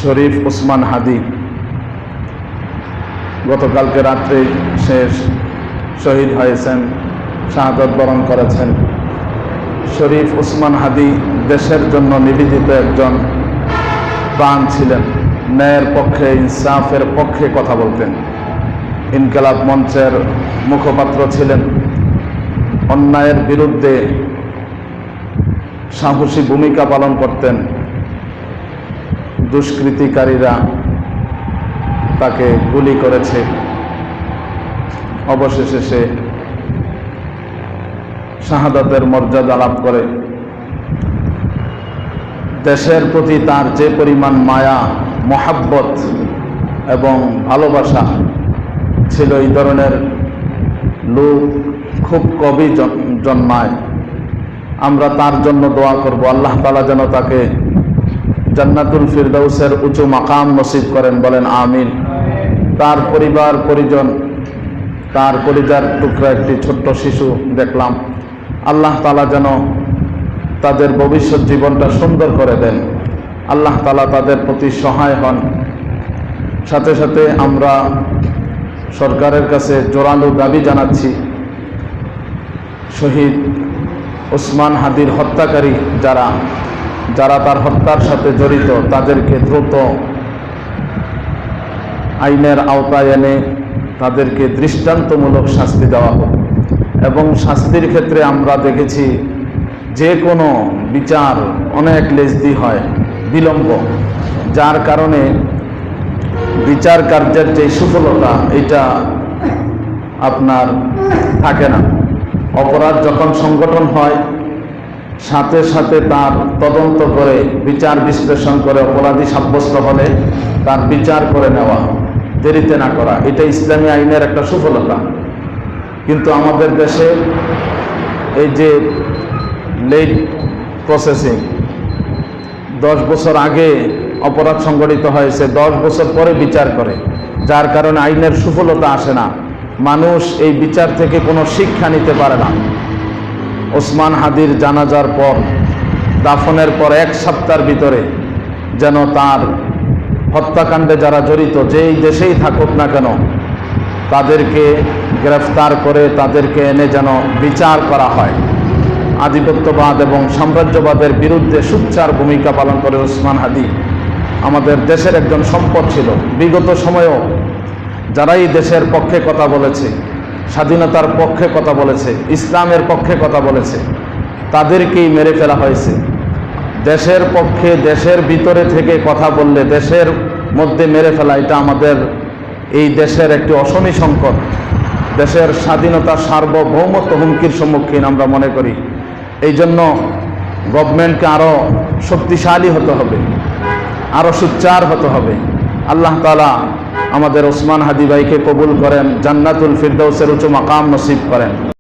শরীফ ওসমান হাদি গতকালকে রাত্রে শেষ শহীদ হয়েছেন, শাহাদাত বরণ করেছেন। শরীফ ওসমান হাদি দেশের জন্য নিবেদিত একজন প্রাণ ছিলেন। ন্যায়ের পক্ষে, ইনসাফের পক্ষে কথা বলতেন। ইনকিলাব মঞ্চের মুখপাত্র ছিলেন। অন্যায়ের বিরুদ্ধে সাহসী ভূমিকা পালন করতেন। দুষ্কৃতিকারীরা তাকে গুলি করেছে, অবশেষে সে শাহাদাতের মর্যাদা লাভ করে। দেশের প্রতি তার যে পরিমাণ মায়া, মহাব্বত এবং ভালোবাসা ছিল, এই ধরনের লোক খুব কমই জন্মায়। আমরা তার জন্য দোয়া করব, আল্লাহ তাআলা যেন তাকে জান্নাতুল ফিরদাউসের উঁচু মাকাম নসিব করেন, বলেন আমিন। তার পরিবার পরিজন, তার কলিজার টুকরা একটি ছোট্ট শিশু দেখলাম। আল্লাহ তাআলা যেন তাদের ভবিষ্যৎ জীবনটা সুন্দর করে দেন। আল্লাহ তাআলা তাদের প্রতি সহায় হন। সাথে সাথে আমরা সরকারের কাছে জোরালো দাবি জানাচ্ছি, শহীদ ওসমান হাদির হত্যাকারী যারা তার হত্যার সাথে জড়িত, তাদেরকে দ্রুত আইনের আওতায় এনে তাদেরকে দৃষ্টান্তমূলক শাস্তি দেওয়া হোক। এবং শাস্তির ক্ষেত্রে আমরা দেখেছি যে কোনো বিচার অনেক লেজদি হয়, বিলম্ব, যার কারণে বিচার কার্যের যে সফলতা এটা আপনার থাকে না। অপরাধ যখন সংগঠন হয়, সাথে সাথে তার তদন্ত করে বিচার বিশ্লেষণ করে অপরাধী সাব্যস্ত হলে তার বিচার করে নেওয়া, দেরিতে না করা, এটা ইসলামী আইনের একটা সফলতা। কিন্তু আমাদের দেশে এই যে লেট প্রসেসিং, 10 বছর আগে অপরাধ সংগঠিত হয়েছে, 10 বছর পরে বিচার করে, যার কারণে আইনের সফলতা আসে না। মানুষ এই বিচার থেকে কোনো শিক্ষা নিতে পারে না। ওসমান হাদির জানাজার পর, দাফনের পর 1 সপ্তাহের ভিতরে যেন তার হত্যাকাণ্ডে যারা জড়িত, যেই দেশেই থাকুক না কেন, তাদেরকে গ্রেফতার করে তাদেরকে এনে যেন বিচার করা হয়। আধিপত্যবাদ এবং সাম্রাজ্যবাদের বিরুদ্ধে সোচ্চার ভূমিকা পালন করে ওসমান হাদি আমাদের দেশের একজন সম্পদ ছিল। বিগত সময়েও যারাই দেশের পক্ষে কথা বলেছে, স্বাধীনতার পক্ষে কথা বলেছে, ইসলামের পক্ষে কথা বলেছে, তাদেরকেই মেরে ফেলা হয়েছে। দেশের পক্ষে, দেশের ভিতরে থেকে কথা বললে দেশের মধ্যে মেরে ফেলা, এটা আমাদের এই দেশের একটি অশনি সংকট। দেশের স্বাধীনতা, সার্বভৌমত্ব হুমকির সম্মুখীন আমরা মনে করি। এই জন্য গভর্নমেন্টকে আরও শক্তিশালী হতে হবে, আরও সোচ্চার হতে হবে। আল্লাহ তাআলা আমাদের ওসমান হাদি ভাইকে কবুল করেন, জান্নাতুল ফিরদাউসের উঁচু মাকাম নসিব করেন।